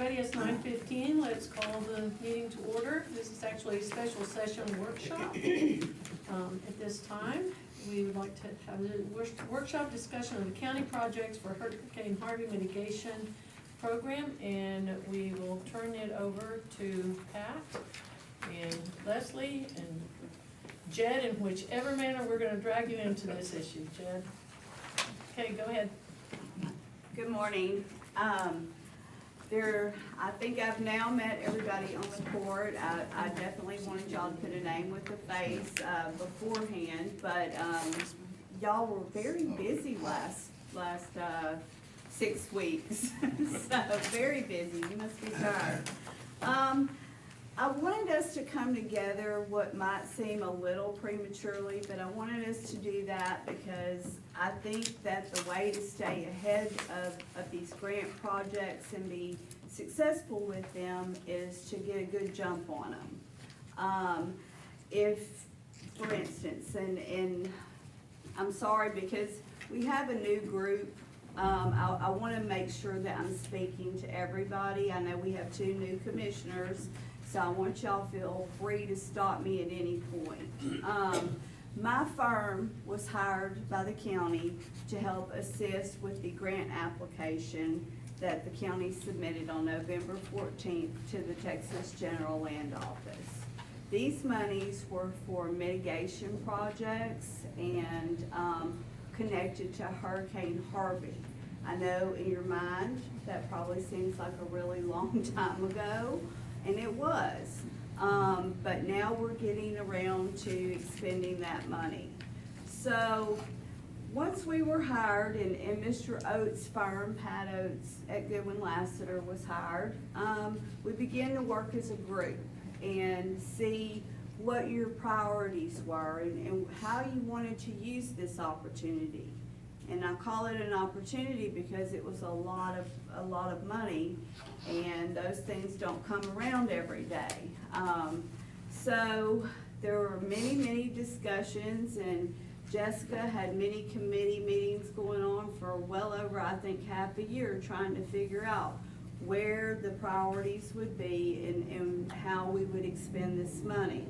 everybody, it's 9:15. Let's call the meeting to order. This is actually a special session workshop. At this time, we would like to have a workshop discussion of the county projects for Hurricane Harvey mitigation program, and we will turn it over to Pat and Leslie and Jed, in whichever manner we're gonna drag you into this issue. Jed? Okay, go ahead. Good morning. I think I've now met everybody on the court. I definitely wanted y'all to put a name with a face beforehand, but y'all were very busy last 6 weeks. So very busy. You must be tired. I wanted us to come together what might seem a little prematurely, but I wanted us to do that because I think that the way to stay ahead of these grant projects and be successful with them is to get a good jump on them. If, for instance, and I'm sorry because we have a new group. I want to make sure that I'm speaking to everybody. I know we have 2 new commissioners. So I want y'all to feel free to stop me at any point. My firm was hired by the county to help assist with the grant application that the county submitted on November 14th to the Texas General Land Office. These monies were for mitigation projects and connected to Hurricane Harvey. I know in your mind that probably seems like a really long time ago. And it was, but now we're getting around to expending that money. So once we were hired and Mr. Oates' firm, Pat Oates at Goodwin Lassiter was hired, we began to work as a group and see what your priorities were and how you wanted to use this opportunity. And I call it an opportunity because it was a lot of money, and those things don't come around every day. So there were many discussions, and Jessica had many committee meetings going on for well over, I think, half a year, trying to figure out where the priorities would be and how we would expend this money.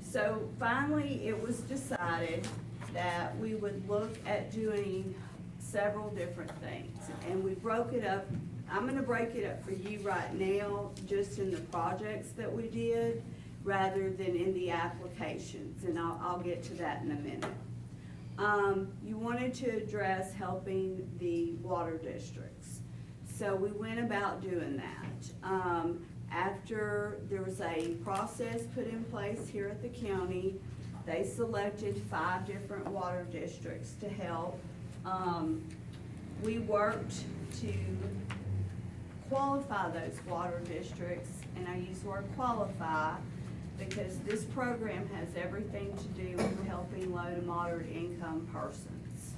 So finally, it was decided that we would look at doing several different things. And we broke it up. I'm gonna break it up for you right now, just in the projects that we did, rather than in the applications, and I'll get to that in a minute. You wanted to address helping the water districts. So we went about doing that. After there was a process put in place here at the county, they selected 5 different water districts to help. We worked to qualify those water districts, and I use the word qualify because this program has everything to do with helping low to moderate income persons.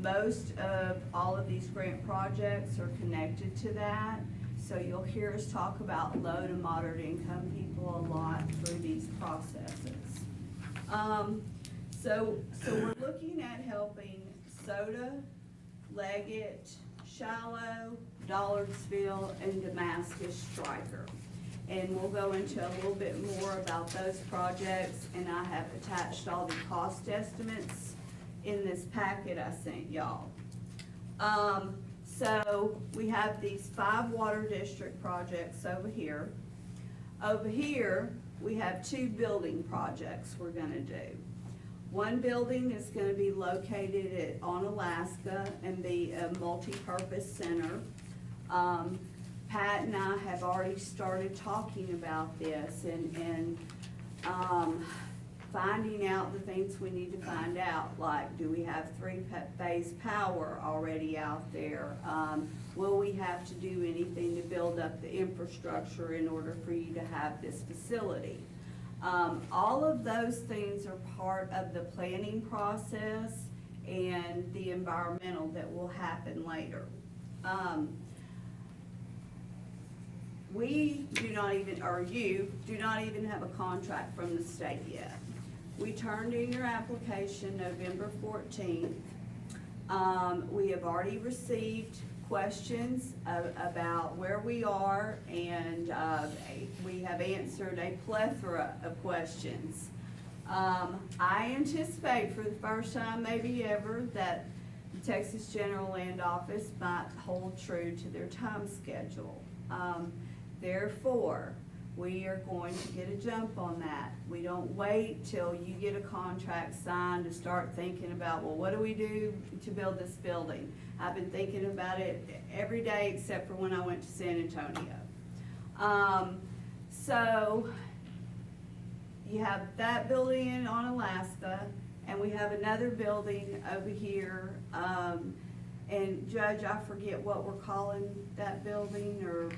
Most of all of these grant projects are connected to that. So you'll hear us talk about low to moderate income people a lot through these processes. So we're looking at helping Soda, Leggett, Shallow, Dollardsville, and Damascus Striker. And we'll go into a little bit more about those projects, and I have attached all the cost estimates in this packet I sent y'all. So we have these 5 water district projects over here. Over here, we have 2 building projects we're gonna do. One building is gonna be located on Alaska and be a multi-purpose center. Pat and I have already started talking about this and finding out the things we need to find out, like do we have 3-phase power already out there? Will we have to do anything to build up the infrastructure in order for you to have this facility? All of those things are part of the planning process and the environmental that will happen later. We do not even, or you do not even have a contract from the state yet. We turned in your application November 14th. We have already received questions about where we are, and we have answered a plethora of questions. I anticipate for the first time maybe ever that the Texas General Land Office might hold true to their time schedule. Therefore, we are going to get a jump on that. We don't wait till you get a contract signed to start thinking about, well, what do we do to build this building? I've been thinking about it every day except for when I went to San Antonio. So you have that building on Alaska, and we have another building over here. And Judge, I forget what we're calling that building, or?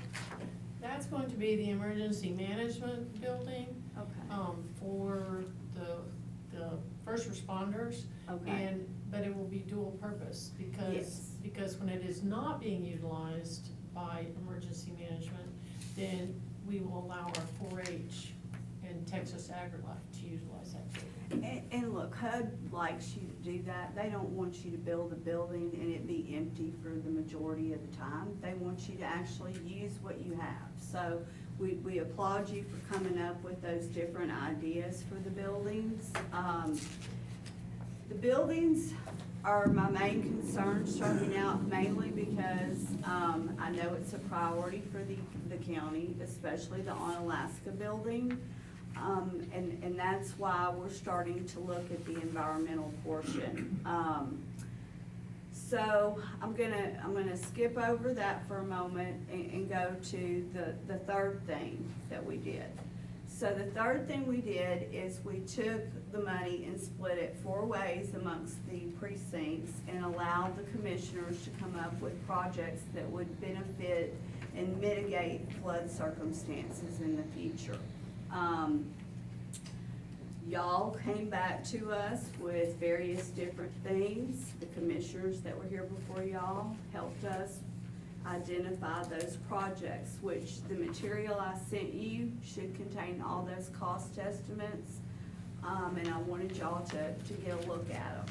That's going to be the emergency management building. Okay. For the first responders. Okay. But it will be dual purpose, Yes. because when it is not being utilized by emergency management, then we will allow our 4-H and Texas AgriLife to utilize that building. And look, HUD likes you to do that. They don't want you to build a building and it be empty for the majority of the time. They want you to actually use what you have. So we applaud you for coming up with those different ideas for the buildings. The buildings are my main concern starting out, mainly because I know it's a priority for the county, especially the Onalaska building. And that's why we're starting to look at the environmental portion. So I'm gonna skip over that for a moment and go to the third thing that we did. So the third thing we did is we took the money and split it 4 ways amongst the precincts and allowed the commissioners to come up with projects that would benefit and mitigate flood circumstances in the future. Y'all came back to us with various different things. The commissioners that were here before y'all helped us identify those projects, which the material I sent you should contain all those cost estimates. And I wanted y'all to get a look at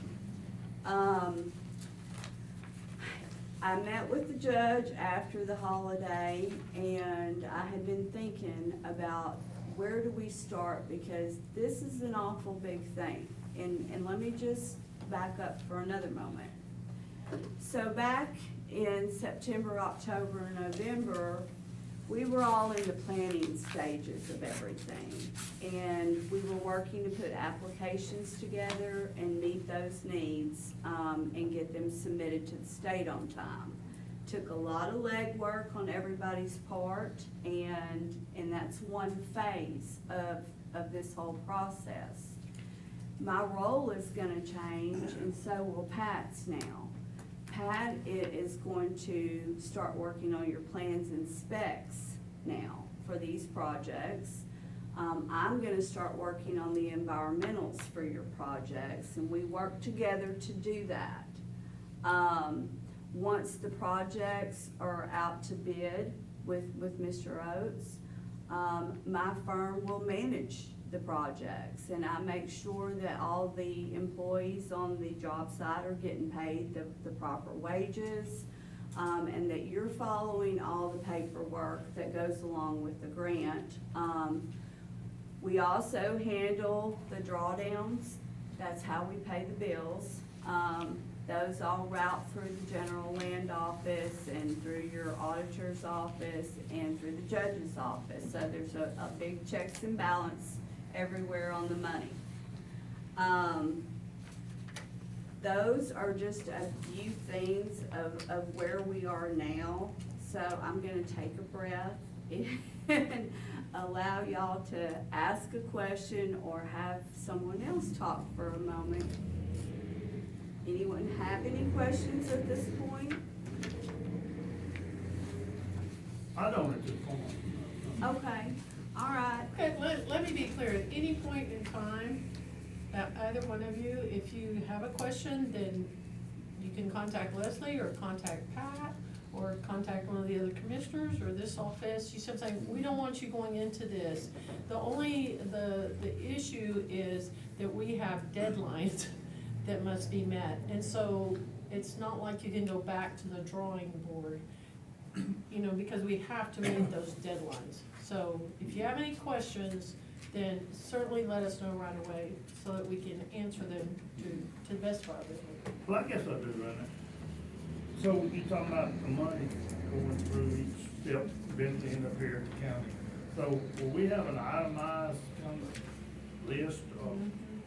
them. I met with the judge after the holiday, and I had been thinking about where do we start, because this is an awful big thing. And let me just back up for another moment. So back in September, October, and November, we were all in the planning stages of everything. And we were working to put applications together and meet those needs, and get them submitted to the state on time. Took a lot of legwork on everybody's part, and that's one phase of this whole process. My role is gonna change, and so will Pat's now. Pat is going to start working on your plans and specs now for these projects. I'm gonna start working on the environmentals for your projects, and we work together to do that. Once the projects are out to bid with Mr. Oates, my firm will manage the projects, and I make sure that all the employees on the job site are getting paid the proper wages, and that you're following all the paperwork that goes along with the grant. We also handle the drawdowns. That's how we pay the bills. Those all route through the General Land Office and through your auditor's office and through the judge's office. So there's a big checks and balance everywhere on the money. Those are just a few things of where we are now. So I'm gonna take a breath and allow y'all to ask a question or have someone else talk for a moment. Anyone have any questions at this point? I don't at this point. Okay, all right. Okay, let me be clear, at any point in time, either one of you, if you have a question, then you can contact Leslie or contact Pat or contact one of the other commissioners or this office. You said saying, we don't want you going into this. The issue is that we have deadlines that must be met. And so it's not like you can go back to the drawing board, you know, because we have to meet those deadlines. So if you have any questions, then certainly let us know right away so that we can answer them to the best of our ability. Well, I guess I do right now. So you're talking about the money going through each step, eventually up here at the county. So will we have an itemized kind of list of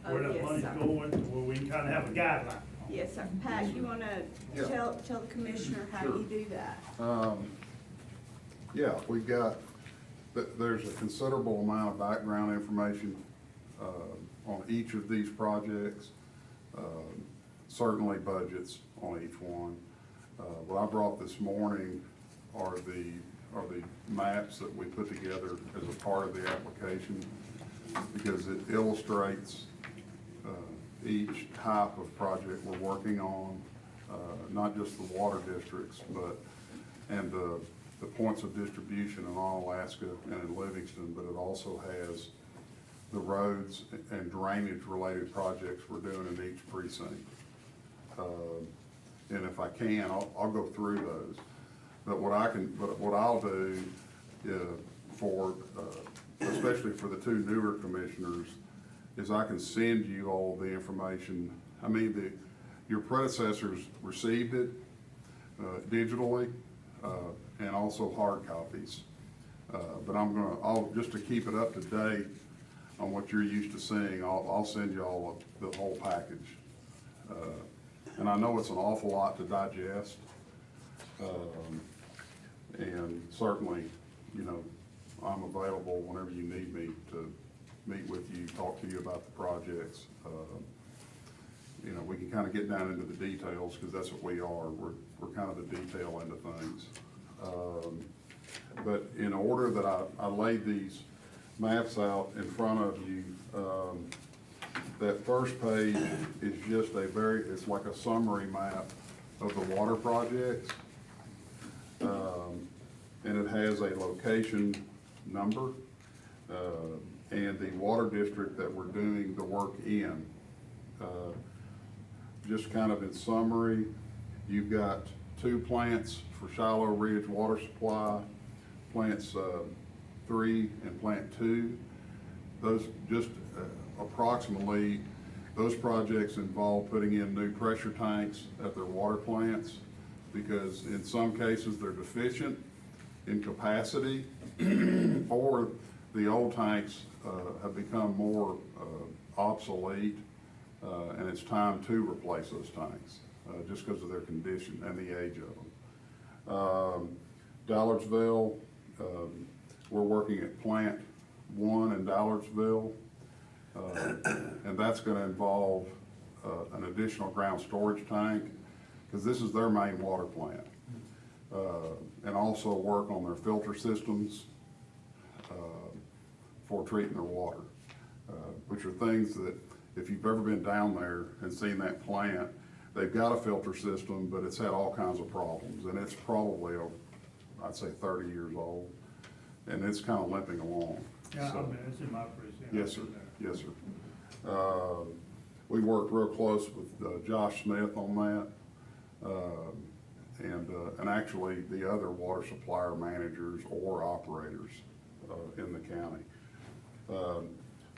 where Oh, that yes, money's sir. going, where we kind of have a guideline? Yes, sir. Pat, you wanna Yeah. tell the commissioner how Sure. you do that? Yeah, we've got, there's a considerable amount of background information on each of these projects. Certainly budgets on each one. What I brought this morning are the maps that we put together as a part of the application, because it illustrates each type of project we're working on, not just the water districts, and the points of distribution in all Alaska and in Livingston, but it also has the roads and drainage related projects we're doing in each precinct. And if I can, I'll go through those. But what I'll do especially for the two newer commissioners, is I can send you all the information. I mean, your predecessors received it digitally and also hard copies. But I'll just to keep it up to date on what you're used to seeing, I'll send you all the whole package. And I know it's an awful lot to digest. And certainly, you know, I'm available whenever you need me to meet with you, talk to you about the projects. You know, we can kind of get down into the details, because that's what we are. We're kind of the detail end of things. But in order that I laid these maps out in front of you, that first page is just it's like a summary map of the water projects. And it has a location number, and the water district that we're doing the work in. Just kind of in summary, you've got 2 plants for Shallow Ridge Water Supply, plants 3 and plant 2. Those just approximately, those projects involve putting in new pressure tanks at their water plants, because in some cases they're deficient in capacity, or the old tanks have become more obsolete, and it's time to replace those tanks, just because of their condition and the age of them. Dollardsville, we're working at plant 1 in Dollardsville, and that's gonna involve an additional ground storage tank, because this is their main water plant. And also work on their filter systems for treating their water, which are things that, if you've ever been down there and seen that plant, they've got a filter system, but it's had all kinds of problems, and it's probably, I'd say 30 years old, and it's kind of limping along. Yeah, So- I mean, it's in my precinct. Yes, sir. Yes, sir. We worked real close with Josh Smith on that, and actually the other water supplier managers or operators in the county.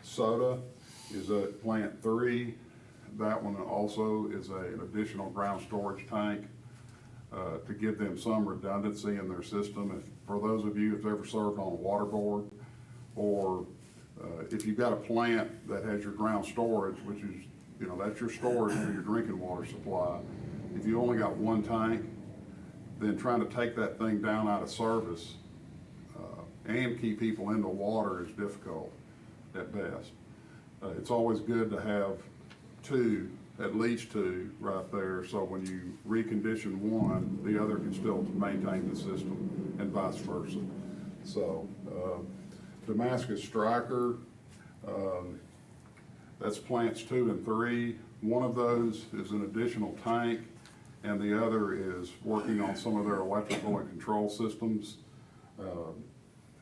Soda is at plant 3. That one also is an additional ground storage tank to give them some redundancy in their system. For those of you who've ever served on a water board, or if you've got a plant that has your ground storage, which is, you know, that's your storage for your drinking water supply. If you only got 1 tank, then trying to take that thing down out of service and keep people into water is difficult at best. It's always good to have 2, at least 2 right there, so when you recondition one, the other can still maintain the system, and vice versa. So, Damascus Striker, that's plants 2 and 3. One of those is an additional tank, and the other is working on some of their electrical and control systems,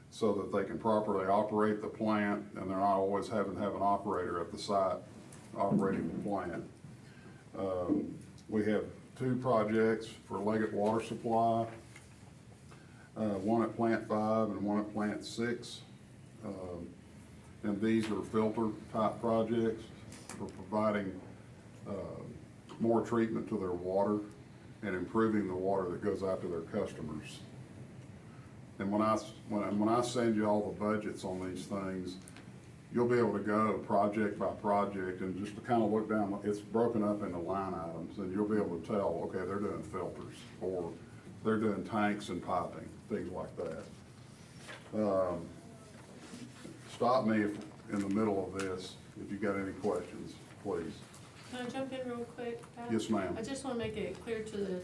so that they can properly operate the plant, and they're not always having to have an operator at the site operating the plant. We have two projects for Leggett Water Supply, one at Plant 5 and one at Plant 6. And these are filter type projects for providing more treatment to their water and improving the water that goes out to their customers. And when I send you all the budgets on these things, you'll be able to go project by project and just to kind of look down, it's broken up into line items, and you'll be able to tell, okay, they're doing filters, or they're doing tanks and piping, things like that. Stop me if, in the middle of this, if you got any questions, please. Can I jump in real quick, Pat? Yes, ma'am. I just wanna make it clear to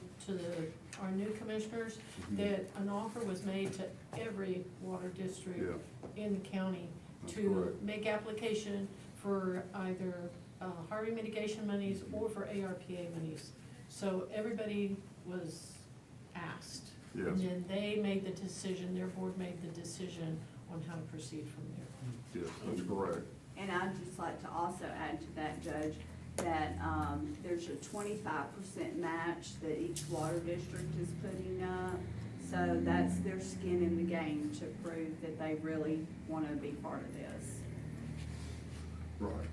our new commissioners that an offer was made to every water district in the county That's to correct. make application for either Harvey mitigation monies or for ARPA monies. So everybody was asked. Yes. And then they made the decision, their board made the decision on how to proceed from there. Yes, that's correct. And I'd just like to also add to that, Judge, that there's a 25% match that each water district is putting up. So that's their skin in the game to prove that they really want to be part of this. Right.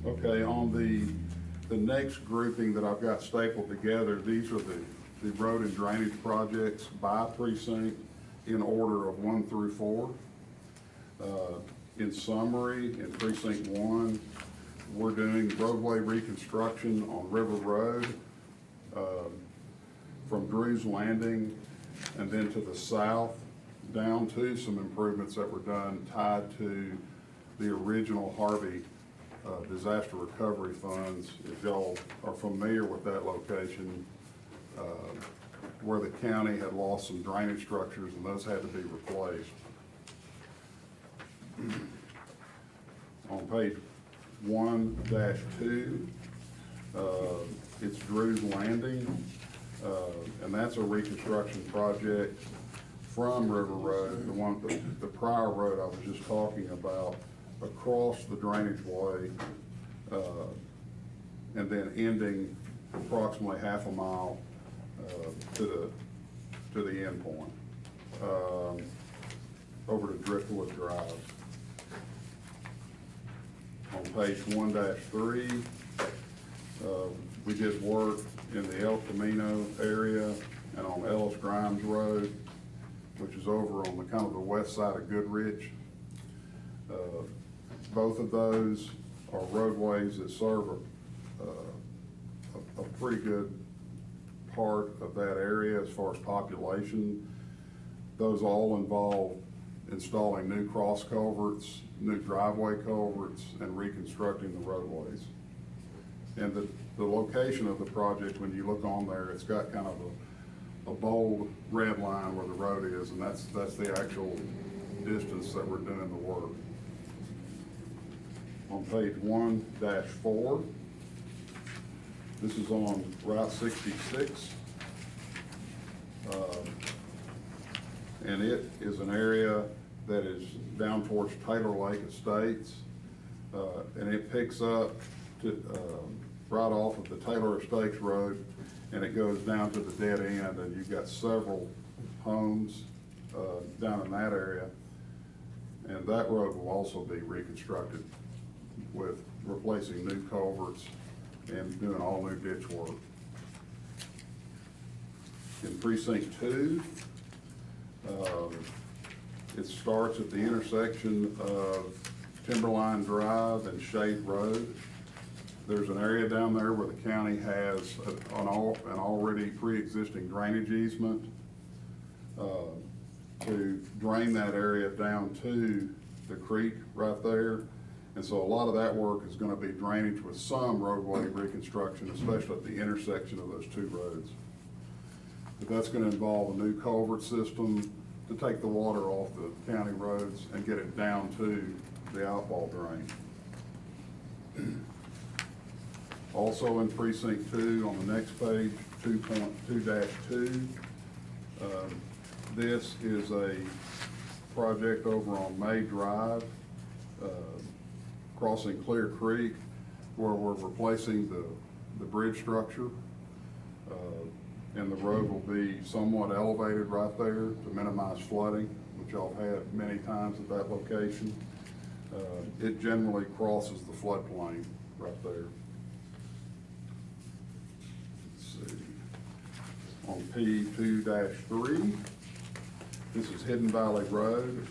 Okay, on the next grouping that I've got stapled together, these are the road and drainage projects by precinct in order of 1 through 4. In summary, in precinct 1, we're doing roadway reconstruction on River Road, from Drew's Landing and then to the south, down to some improvements that were done tied to the original Harvey disaster recovery funds. If y'all are familiar with that location, where the county had lost some drainage structures and those had to be replaced. On page 1-2, it's Drew's Landing, and that's a reconstruction project from River Road, the prior road I was just talking about, across the drainage way, and then ending approximately half a mile to the end point, over to Driftwood Drive. On page 1-3, we did work in the El Camino area and on Ellis Grimes Road, which is over on the kind of the west side of Goodrich. Both of those are roadways that serve a pretty good part of that area as far as population. Those all involve installing new cross culverts, new driveway culverts, and reconstructing the roadways. And the location of the project, when you look on there, it's got kind of a bold red line where the road is, and that's the actual distance that we're doing the work. On page 1-4, this is on Route 66. And it is an area that is down towards Taylor Lake Estates. And it picks up to, right off of the Taylor Estates Road, and it goes down to the dead end, and you've got several homes down in that area. And that road will also be reconstructed with replacing new culverts and doing all new ditch work. In precinct 2, it starts at the intersection of Timberline Drive and Shade Road. There's an area down there where the county has an already pre-existing drainage easement to drain that area down to the creek right there. And so a lot of that work is gonna be drainage with some roadway reconstruction, especially at the intersection of those two roads. But that's gonna involve a new culvert system to take the water off the county roads and get it down to the outfall drain. Also in precinct 2, on the next page, 2.2-2, this is a project over on May Drive, crossing Clear Creek, where we're replacing the bridge structure. And the road will be somewhat elevated right there to minimize flooding, which y'all have had many times at that location. It generally crosses the floodplain right there. Let's see. On P2-3, this is Hidden Valley Road,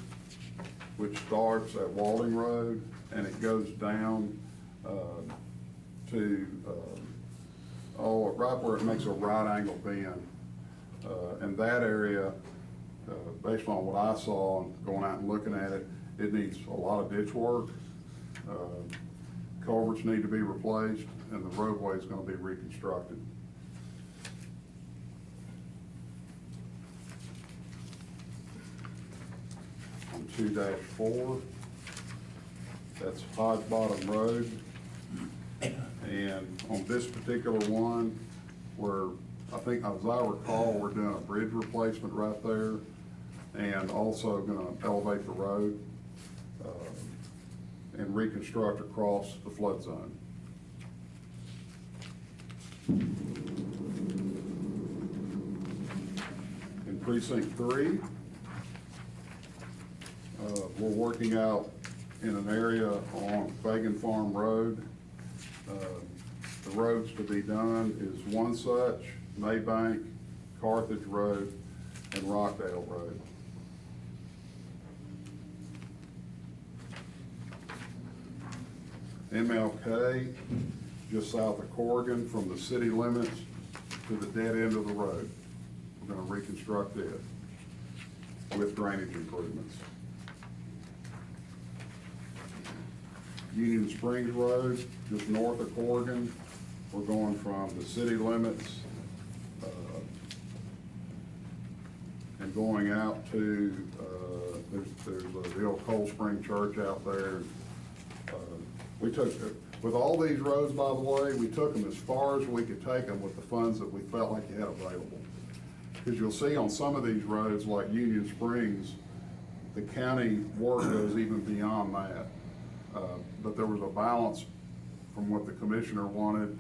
which starts at Walding Road, and it goes down to right where it makes a right angle bend. And that area, based on what I saw going out and looking at it, it needs a lot of ditch work. Culverts need to be replaced, and the roadway is gonna be reconstructed. On 2-4, that's Hodge Bottom Road. And on this particular one, I think, as I recall, we're doing a bridge replacement right there, and also gonna elevate the road, and reconstruct across the flood zone. In precinct 3, we're working out in an area on Fagan Farm Road. The roads to be done is One Such, Maybank, Carthage Road, and Rockdale Road. MLK, just south of Corrigan, from the city limits to the dead end of the road. We're gonna reconstruct it with drainage improvements. Union Springs Road, just north of Corrigan, we're going from the city limits and going out to, there's the old Cold Spring Church out there. We took, with all these roads, by the way, we took them as far as we could take them with the funds that we felt like you had available. Because you'll see on some of these roads, like Union Springs, the county work goes even beyond that. But there was a balance from what the commissioner wanted,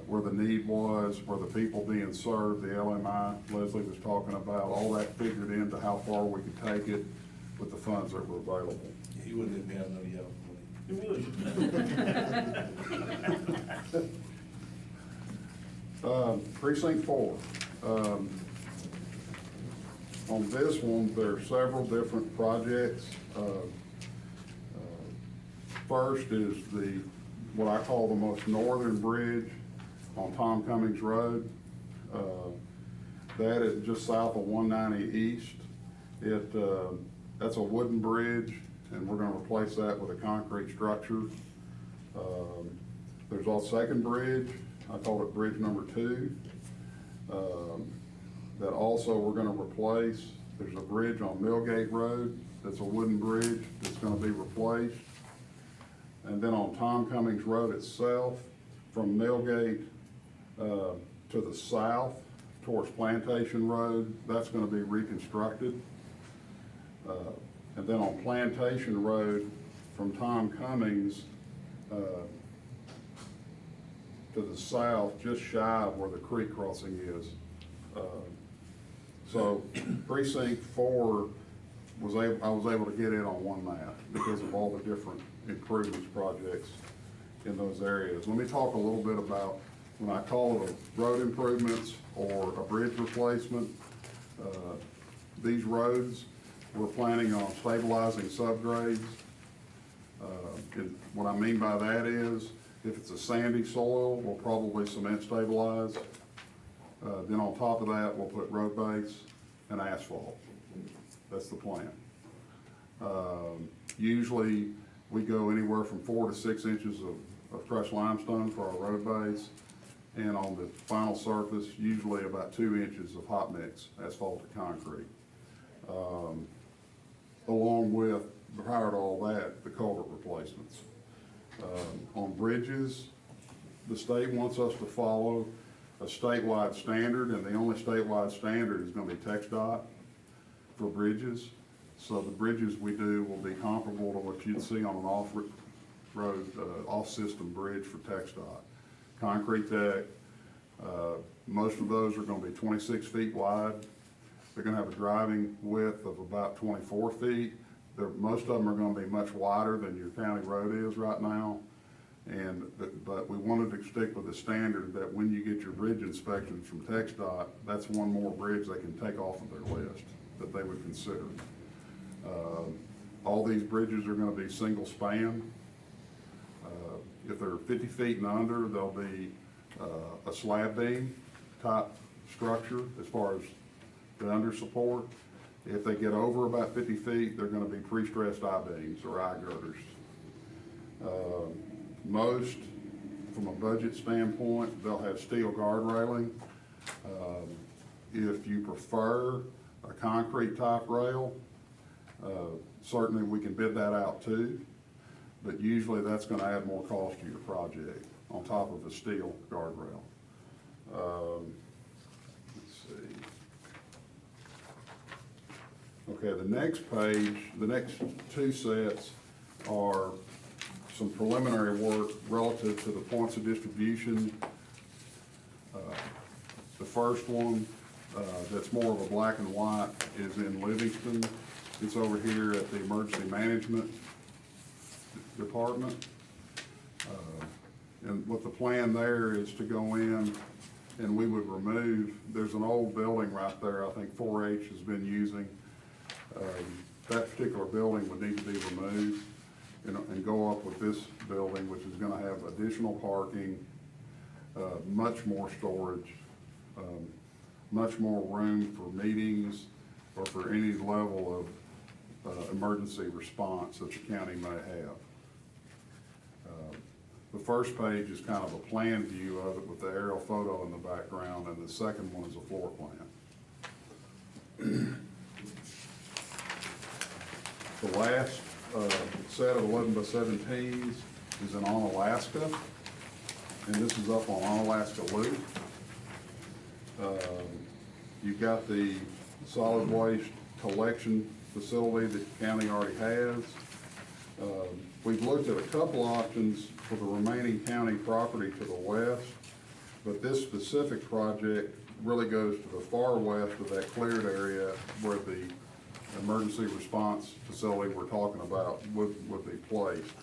where the need was, where the people being served, the LMI Leslie was talking about, all that figured into how far we could take it with the funds that were available. He wouldn't even have no yellow money. Precinct 4. On this one, there are several different projects. First is what I call the most northern bridge on Tom Cummings Road. That is just south of 190 East. That's a wooden bridge, and we're gonna replace that with a concrete structure. There's a second bridge, I call it bridge number 2, that also we're gonna replace. There's a bridge on Millgate Road, that's a wooden bridge that's gonna be replaced. And then on Tom Cummings Road itself, from Millgate to the south towards Plantation Road, that's gonna be reconstructed. And then on Plantation Road, from Tom Cummings to the south, just shy of where the creek crossing is. So precinct 4 I was able to get in on one map because of all the different improvements projects in those areas. Let me talk a little bit about, when I call it a road improvements or a bridge replacement, these roads, we're planning on stabilizing subgrades. What I mean by that is, if it's a sandy soil, we'll probably cement stabilize. Then on top of that, we'll put road base and asphalt. That's the plan. Usually, we go anywhere from 4 to 6 inches of crushed limestone for our road base. And on the final surface, usually about 2 inches of hot mix asphalt to concrete. Along with, prior to all that, the culvert replacements. On bridges, the state wants us to follow a statewide standard, and the only statewide standard is gonna be TxDOT for bridges. So the bridges we do will be comparable to what you'd see on an off-road, off-system bridge for TxDOT. Concrete deck, Most of those are gonna be 26 feet wide. They're gonna have a driving width of about 24 feet. Most of them are gonna be much wider than your county road is right now. But we wanted to stick with the standard that when you get your bridge inspections from TxDOT, that's one more bridge they can take off of their list that they would consider. All these bridges are gonna be single span. If they're 50 feet and under, they'll be a slab beam type structure as far as the under support. If they get over about 50 feet, they're gonna be pre-stressed I-beams or I-girders. Most, from a budget standpoint, they'll have steel guard railing. If you prefer a concrete type rail, certainly we can bid that out too, but usually that's gonna add more cost to your project on top of a steel guardrail. Let's see. Okay, the next page, the next two sets are some preliminary work relative to the points of distribution. The first one, that's more of a black and white, is in Livingston. It's over here at the Emergency Management Department. And what the plan there is to go in and we would remove, there's an old building right there, I think 4-H has been using. That particular building would need to be removed and go up with this building, which is gonna have additional parking, much more storage, much more room for meetings or for any level of emergency response that the county may have. The first page is kind of a plan view of it with the aerial photo in the background, and the second one is a floor plan. The last set of 11 by 17s is in Onalaska, and this is up on Onalaska Loop. You've got the solid waste collection facility that the county already has. We've looked at a couple options for the remaining county property to the west, but this specific project really goes to the far west of that cleared area where the emergency response facility we're talking about would be placed.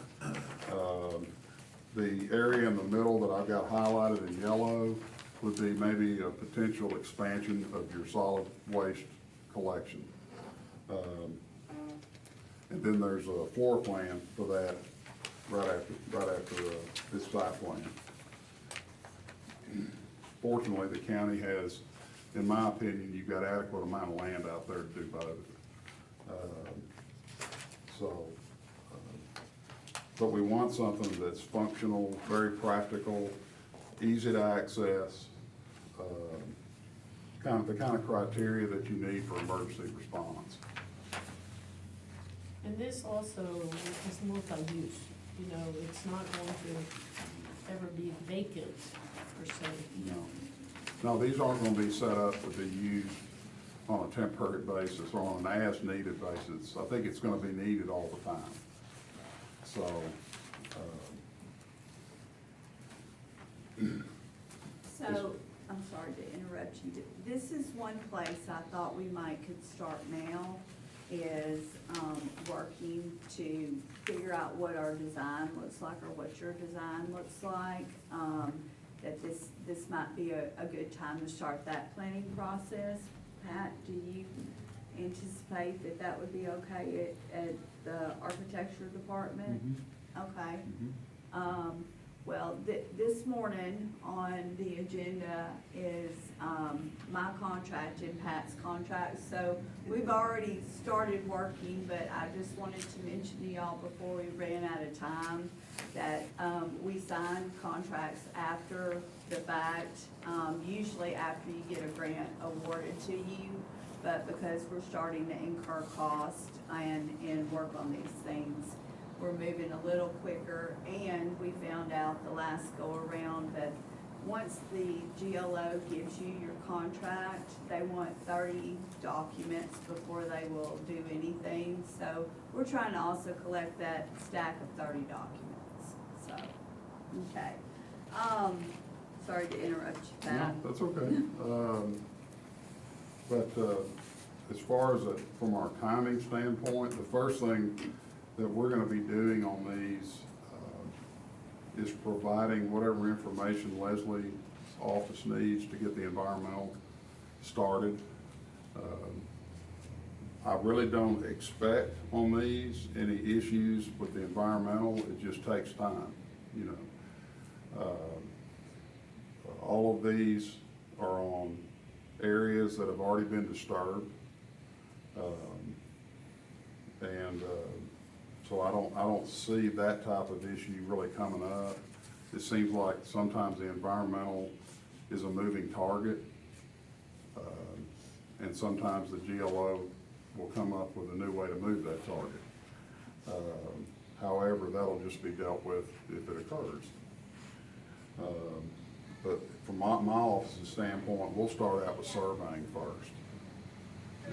The area in the middle that I've got highlighted in yellow would be maybe a potential expansion of your solid waste collection. And then there's a floor plan for that right after this site plan. Fortunately, the county has, in my opinion, you've got adequate amount of land out there to do both. But we want something that's functional, very practical, easy to access, the kind of criteria that you need for emergency response. And this also is multi-use, you know, it's not going to ever be vacant per se. No, these aren't gonna be set up to be used on a temporary basis or on an as-needed basis. I think it's gonna be needed all the time. So, So, I'm sorry to interrupt you. This is one place I thought we might could start now, is working to figure out what our design looks like or what your design looks like. That this might be a good time to start that planning process. Pat, do you anticipate that would be okay at the architecture department? Okay. Well, this morning on the agenda is my contract and Pat's contract. So we've already started working, but I just wanted to mention to y'all before we ran out of time that we sign contracts after the fact, usually after you get a grant awarded to you. But because we're starting to incur cost and work on these things, we're moving a little quicker. And we found out the last go around that once the GLO gives you your contract, they want 30 documents before they will do anything. So we're trying to also collect that stack of 30 documents, so, okay. Sorry to interrupt you, No, Pat. that's okay. But as far as from our timing standpoint, the first thing that we're gonna be doing on these is providing whatever information Leslie's office needs to get the environmental started. I really don't expect on these any issues with the environmental, it just takes time, you know. All of these are on areas that have already been disturbed. So I don't see that type of issue really coming up. It seems like sometimes the environmental is a moving target. And sometimes the GLO will come up with a new way to move that target. However, that'll just be dealt with if it occurs. But from my office's standpoint, we'll start out with surveying first.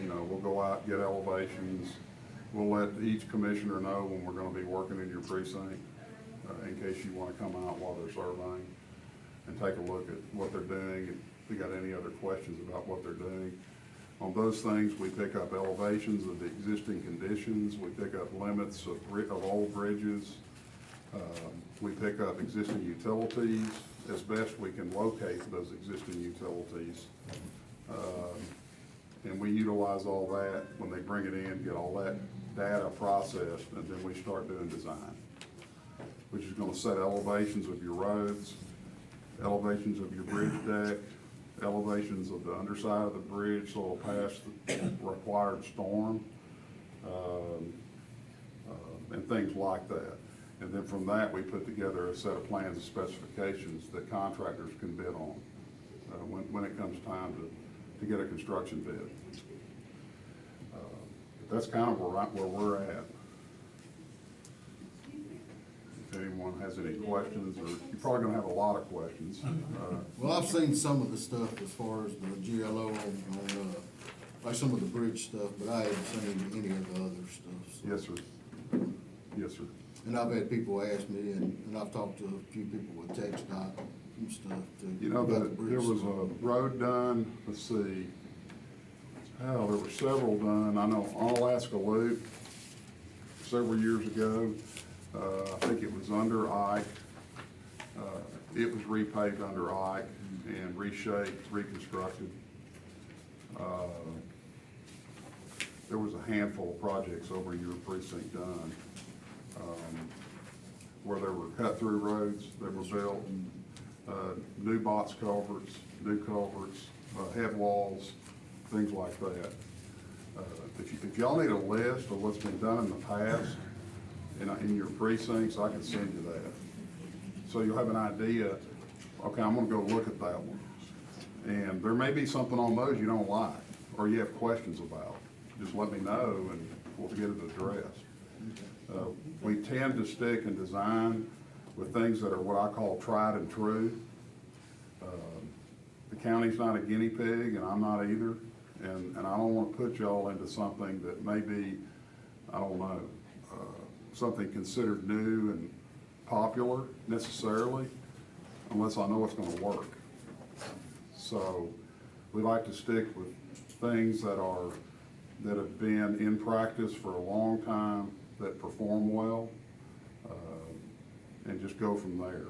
You know, we'll go out, get elevations. We'll let each commissioner know when we're gonna be working in your precinct, in case you wanna come out while they're surveying and take a look at what they're doing, and if you got any other questions about what they're doing. On those things, we pick up elevations of the existing conditions, we pick up limits of old bridges, we pick up existing utilities, as best we can locate those existing utilities. And we utilize all that when they bring it in, get all that data processed, and then we start doing design, which is gonna set elevations of your roads, elevations of your bridge deck, elevations of the underside of the bridge so it'll pass the required storm, and things like that. And then from that, we put together a set of plans and specifications that contractors can bid on when it comes time to get a construction bid. That's kind of where we're at. If anyone has any questions, or you're probably gonna have a lot of questions. Well, I've seen some of the stuff as far as the GLO on like some of the bridge stuff, but I haven't seen any of the other stuff. So. Yes, sir. Yes, sir. And I've had people ask me, and I've talked to a few people with TxDOT and stuff too. You know, about the bridge there was stuff. a road done, let's see, hell, there were several done. I know on Alaska Loop, several years ago, I think it was under Ike. It was repaved under Ike and reshaped, reconstructed. There was a handful of projects over in your precinct done, where there were cut-through roads that were built, new box culverts, head walls, things like that. If y'all need a list of what's been done in the past in your precincts, I can send you that. So you'll have an idea, okay, I'm gonna go look at that one. And there may be something on those you don't like, or you have questions about. Just let me know and we'll get it addressed. We tend to stick and design with things that are what I call tried and true. The county's not a guinea pig, and I'm not either, and I don't wanna put y'all into something that may be, I don't know, something considered new and popular necessarily, unless I know it's gonna work. So we like to stick with things that have been in practice for a long time, that perform well, and just go from there.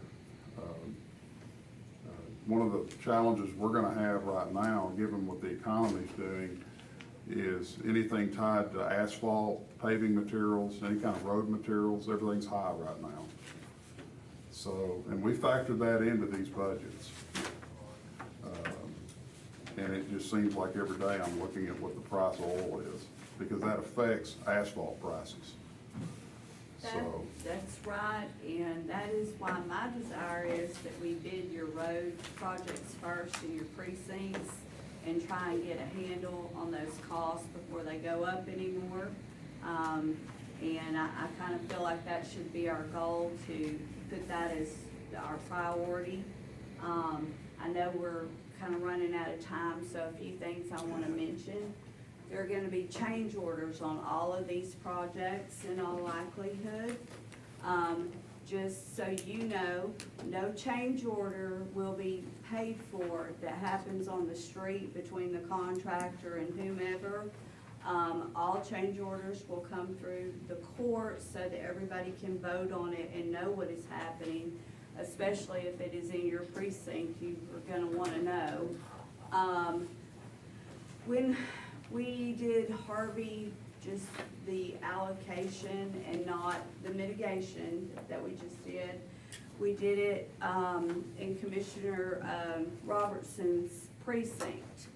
One of the challenges we're gonna have right now, given what the economy's doing, is anything tied to asphalt, paving materials, any kind of road materials, everything's high right now. So, and we factored that into these budgets. And it just seems like every day I'm looking at what the price of oil is, because that affects asphalt prices. So, That's right, and that is why my desire is that we bid your road projects first in your precincts and try and get a handle on those costs before they go up anymore. And I kind of feel like that should be our goal, to put that as our priority. I know we're kind of running out of time, so a few things I want to mention. There are gonna be change orders on all of these projects in all likelihood. just so you know, no change order will be paid for that happens on the street between the contractor and whomever. All change orders will come through the court so that everybody can vote on it and know what is happening, especially if it is in your precinct, you are gonna wanna know. When we did Harvey, just the allocation and not the mitigation that we just did, we did it, in Commissioner, Robertson's precinct.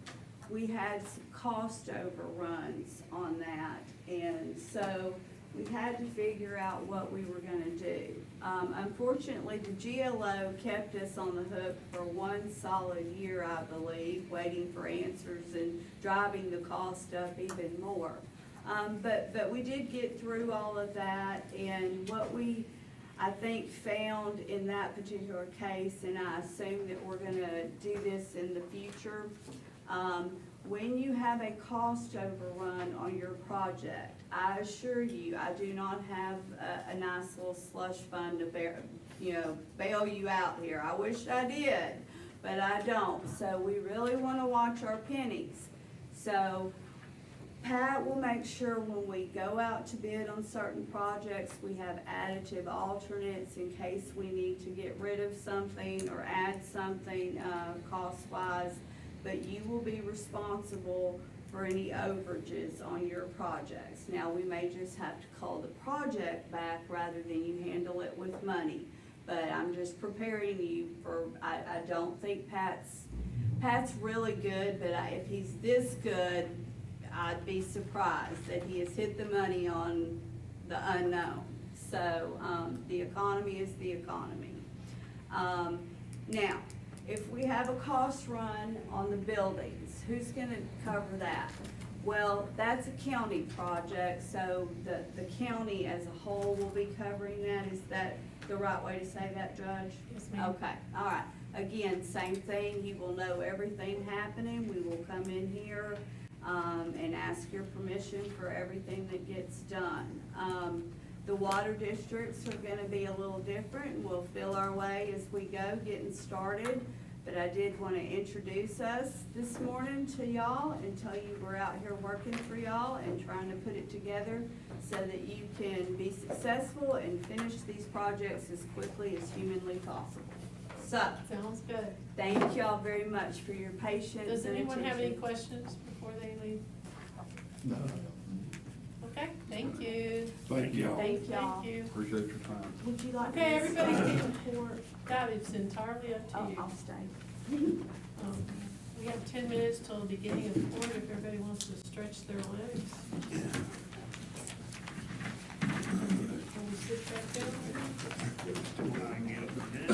We had some cost overruns on that, and so we had to figure out what we were gonna do. Unfortunately, the GLO kept us on the hook for 1 solid year, I believe, waiting for answers and driving the cost up even more. But we did get through all of that, and what we, I think, found in that particular case, and I assume that we're gonna do this in the future, when you have a cost overrun on your project, I assure you, I do not have a nice little slush fund to bail you out here. I wish I did, but I don't. So we really wanna watch our pennies. So Pat will make sure when we go out to bid on certain projects, we have additive alternates in case we need to get rid of something or add something, cost-wise. But you will be responsible for any overages on your projects. Now, we may just have to call the project back rather than you handle it with money. But I'm just preparing you for, I don't think Pat's really good, but if he's this good, I'd be surprised that he has hit the money on the unknown. So, the economy is the economy. Now, if we have a cost run on the buildings, who's gonna cover that? Well, that's a county project, so the county as a whole will be covering that. Is that the right way to say that, Judge? Yes, ma'am. Okay, all right. Again, same thing, you will know everything happening. We will come in here, and ask your permission for everything that gets done. The water districts are gonna be a little different, and we'll feel our way as we go, getting started. But I did wanna introduce us this morning to y'all and tell you we're out here working for y'all and trying to put it together so that you can be successful and finish these projects as quickly as humanly possible. So, Sounds good. thank y'all very much for your patience Does and anyone have any attention. questions before they leave? No. Okay, thank you. Thank y'all. Thank y'all. Thank you. Appreciate your time. Would you like Okay, me to everybody, stay? that is entirely up to Oh, you. I'll stay. We have 10 minutes till the beginning of the court if everybody wants to stretch their legs. Can we sit back down? I get up there.